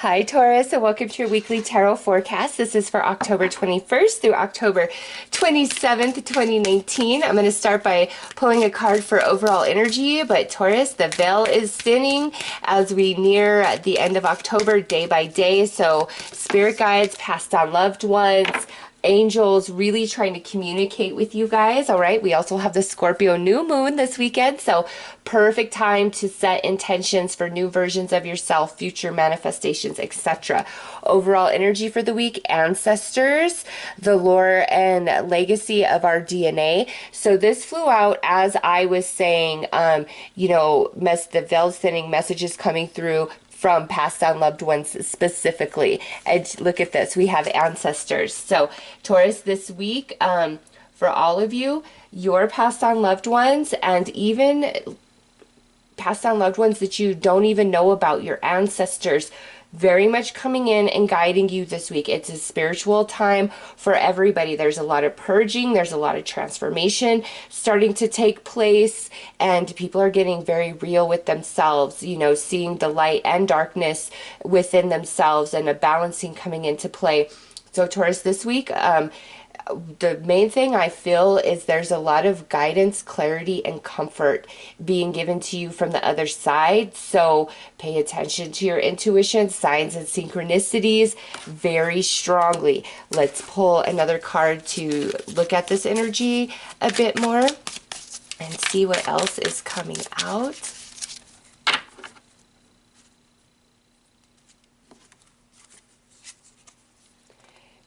Hi, Taurus, and welcome to your weekly tarot forecast. This is for October 21st through October 27th, 2019. I'm going to start by pulling a card for overall energy, but Taurus, the veil is thinning as we near the end of October day by day. So spirit guides, passed on loved ones, angels really trying to communicate with you guys. All right, we also have the Scorpio new moon this weekend, so perfect time to set intentions for new versions of yourself, future manifestations, etc. Overall energy for the week: ancestors, the lore and legacy of our DNA. So this flew out as I was saying, the veil thinning, messages coming through from passed on loved ones specifically. And look at this, we have ancestors. So Taurus, this week, for all of you, your passed on loved ones, and even passed on loved ones that you don't even know about, your ancestors, very much coming in and guiding you this week. It's a spiritual time for everybody. There's a lot of purging, there's a lot of transformation starting to take place, and people are getting very real with themselves, seeing the light and darkness within themselves, and a balancing coming into play. So Taurus, this week, the main thing I feel is there's a lot of guidance, clarity, and comfort being given to you from the other side. So pay attention to your intuition, signs, and synchronicities very strongly. Let's pull another card to look at this energy a bit more and see what else is coming out.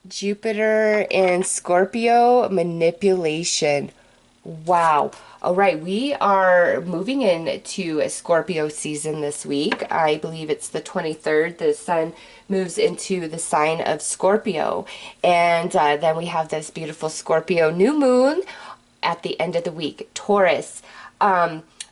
Jupiter in Scorpio, manipulation. Wow. All right, we are moving into a Scorpio season this week. I believe it's the 23rd. The sun moves into the sign of Scorpio. And then we have this beautiful Scorpio new moon at the end of the week. Taurus.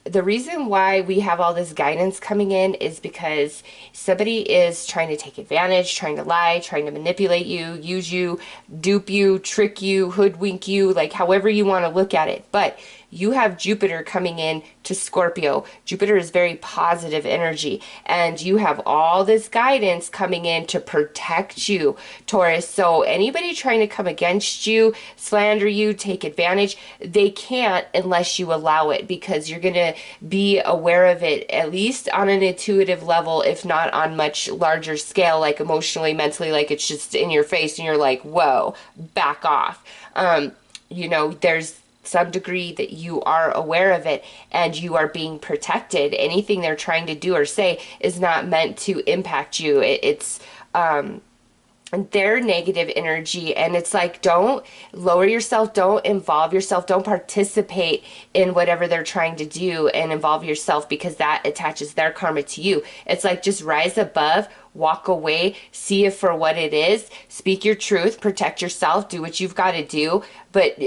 The reason why we have all this guidance coming in is because somebody is trying to take advantage, trying to lie, trying to manipulate you, use you, dupe you, trick you, hoodwink you, like however you want to look at it. But you have Jupiter coming in to Scorpio. Jupiter is very positive energy, and you have all this guidance coming in to protect you, Taurus. So anybody trying to come against you, slander you, take advantage, they can't unless you allow it, because you're going to be aware of it, at least on an intuitive level, if not on much larger scale, like emotionally, mentally, like it's just in your face and you're like, whoa, back off. There's some degree that you are aware of it and you are being protected. Anything they're trying to do or say is not meant to impact you. It's their negative energy, and it's like, don't lower yourself, don't involve yourself, don't participate in whatever they're trying to do and involve yourself, because that attaches their karma to you. It's like, just rise above, walk away, see it for what it is, speak your truth, protect yourself, do what you've got to do, but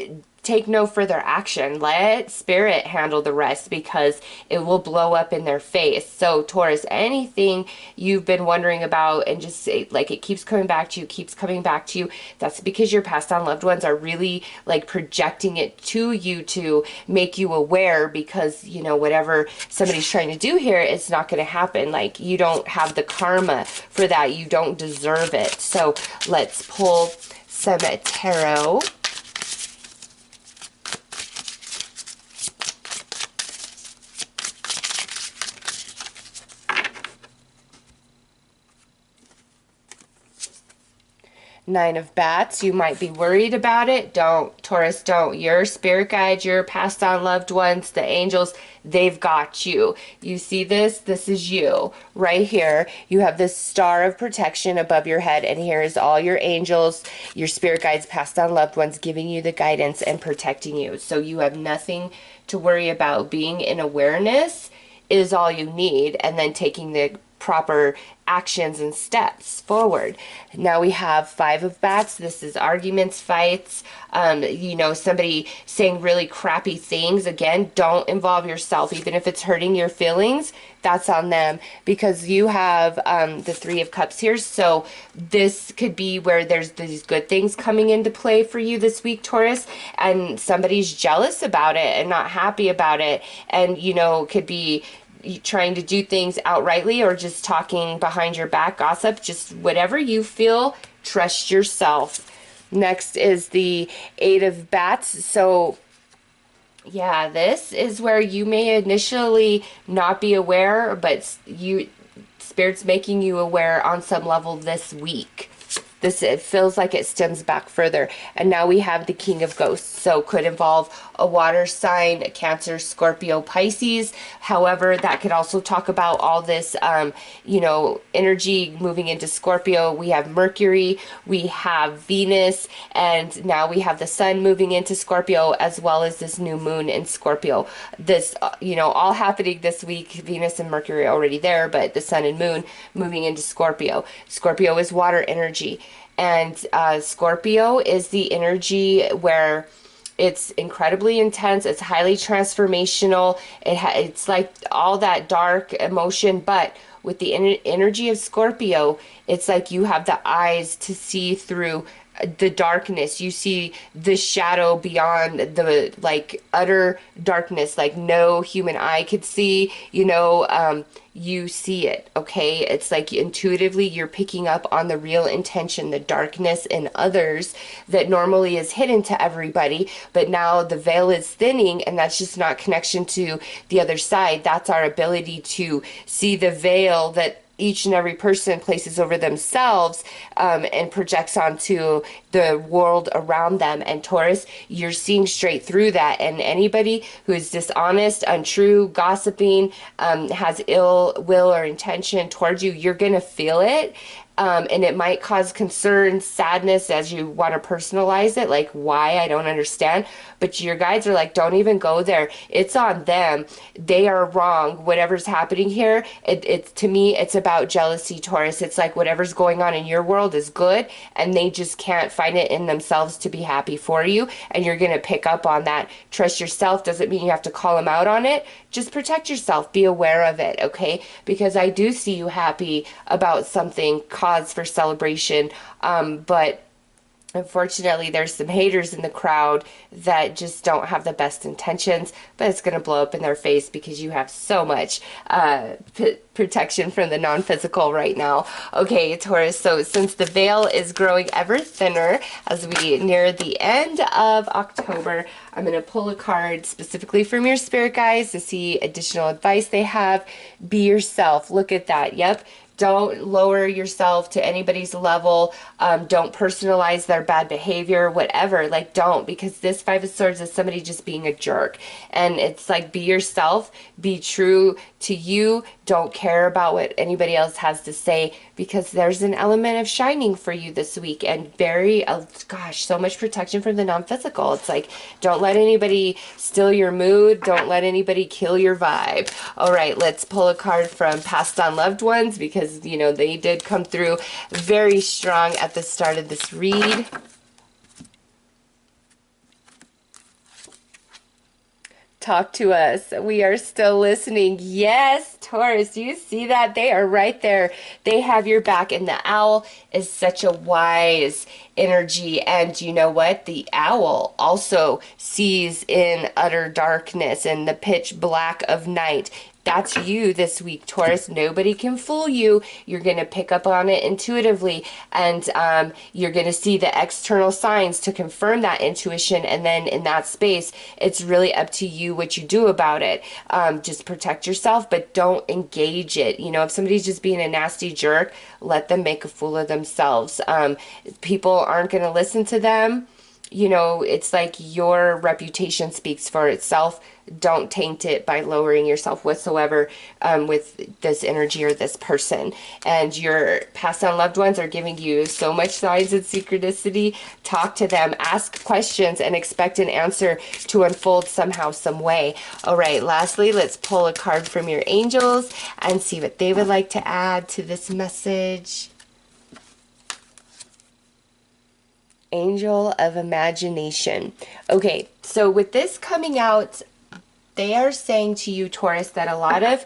take no further action. Let spirit handle the rest, because it will blow up in their face. So Taurus, anything you've been wondering about and just like it keeps coming back to you, that's because your passed on loved ones are really like projecting it to you to make you aware, because whatever somebody's trying to do here, it's not going to happen. Like, you don't have the karma for that, you don't deserve it. So let's pull some tarot. Nine of Bats. You might be worried about it. Don't, Taurus, don't. Your spirit guides, your passed on loved ones, the angels, they've got you. You see this? This is you right here. You have this star of protection above your head, and here is all your angels, your spirit guides, passed on loved ones, giving you the guidance and protecting you. So you have nothing to worry about. Being in awareness is all you need, and then taking the proper actions and steps forward. Now we have Five of Bats. This is arguments, fights, somebody saying really crappy things. Again, don't involve yourself. Even if it's hurting your feelings, that's on them, because you have the Three of Cups here. So this could be where there's these good things coming into play for you this week, Taurus, and somebody's jealous about it and not happy about it, and could be trying to do things outrightly or just talking behind your back, gossip, just whatever you feel, trust yourself. Next is the Eight of Bats. So yeah, this is where you may initially not be aware, but Spirit's making you aware on some level this week. This, it feels like it stems back further. And now we have the King of Ghosts. So could involve a water sign, Cancer, Scorpio, Pisces. However, that could also talk about all this, you know, energy moving into Scorpio. We have Mercury, we have Venus, and now we have the Sun moving into Scorpio, as well as this new moon in Scorpio. This, you know, all happening this week. Venus and Mercury are already there, but the Sun and Moon moving into Scorpio. Scorpio is water energy. And Scorpio is the energy where it's incredibly intense. It's highly transformational. It's like all that dark emotion, but with the energy of Scorpio, it's like you have the eyes to see through the darkness. You see the shadow beyond the like utter darkness, like no human eye could see, you know. You see it, okay? It's like intuitively you're picking up on the real intention, the darkness in others that normally is hidden to everybody, but now the veil is thinning, and that's just not connection to the other side. That's our ability to see the veil that each and every person places over themselves, and projects onto the world around them. And Taurus, you're seeing straight through that. And anybody who is dishonest, untrue, gossiping, has ill will or intention towards you, you're going to feel it. And it might cause concern, sadness as you want to personalize it, like why, I don't understand. But your guides are like, don't even go there. It's on them. They are wrong. Whatever's happening here, it's to me, it's about jealousy, Taurus. It's like whatever's going on in your world is good, and they just can't find it in themselves to be happy for you. And you're going to pick up on that. Trust yourself doesn't mean you have to call them out on it. Just protect yourself. Be aware of it, okay? Because I do see you happy about something, cause for celebration, but unfortunately, there's some haters in the crowd that just don't have the best intentions, but it's going to blow up in their face because you have so much protection from the non-physical right now. Okay, Taurus, so since the veil is growing ever thinner as we near the end of October, I'm going to pull a card specifically from your spirit guides to see additional advice they have. Be yourself. Look at that. Yep. Don't lower yourself to anybody's level. Don't personalize their bad behavior, whatever. Like, don't, because this Five of Swords is somebody just being a jerk. And it's like, be yourself, be true to you. Don't care about what anybody else has to say, because there's an element of shining for you this week. And gosh, so much protection from the non-physical. It's like, don't let anybody steal your mood. Don't let anybody kill your vibe. All right, let's pull a card from Passed On Loved Ones, because you know they did come through very strong at the start of this read. Talk to us. We are still listening. Yes, Taurus, you see that? They are right there. They have your back. And the owl is such a wise energy. And you know what? The owl also sees in utter darkness and the pitch black of night. That's you this week, Taurus. Nobody can fool you. You're going to pick up on it intuitively, and you're going to see the external signs to confirm that intuition. And then in that space, it's really up to you what you do about it. Just protect yourself, but don't engage it. You know, if somebody's just being a nasty jerk, let them make a fool of themselves. People aren't going to listen to them. You know, it's like your reputation speaks for itself. Don't taint it by lowering yourself whatsoever with this energy or this person. And your passed on loved ones are giving you so much signs and synchronicity. Talk to them, ask questions, and expect an answer to unfold somehow, some way. All right, lastly, let's pull a card from your angels and see what they would like to add to this message. Angel of Imagination. Okay, so with this coming out They are saying to you, Taurus, that a lot of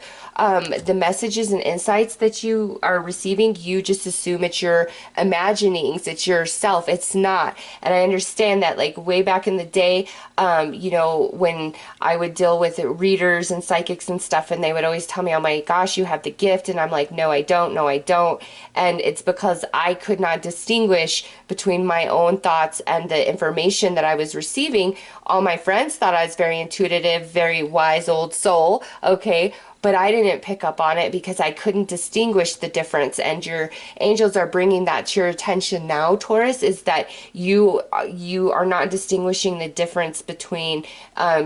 the messages and insights that you are receiving, you just assume it's your imaginings, it's yourself. It's not. And I understand that, like, way back in the day, you know, when I would deal with readers and psychics and stuff, and they would always tell me, oh my gosh, you have the gift. And I'm like, no, I don't. No, I don't. And it's because I could not distinguish between my own thoughts and the information that I was receiving. All my friends thought I was very intuitive, very wise old soul, okay? But I didn't pick up on it because I couldn't distinguish the difference. And your angels are bringing that to your attention now, Taurus, is that you are not distinguishing the difference between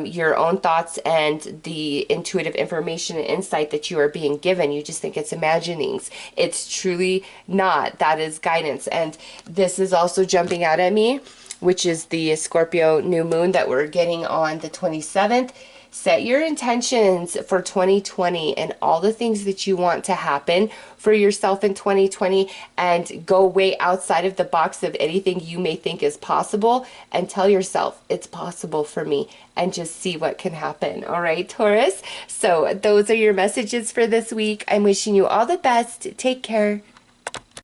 your own thoughts and the intuitive information and insight that you are being given. You just think it's imaginings. It's truly not. That is guidance. And this is also jumping out at me, which is the Scorpio new moon that we're getting on the 27th. Set your intentions for 2020 and all the things that you want to happen for yourself in 2020, and go way outside of the box of anything you may think is possible, and tell yourself it's possible for me, and just see what can happen. All right, Taurus? So those are your messages for this week. I'm wishing you all the best. Take care.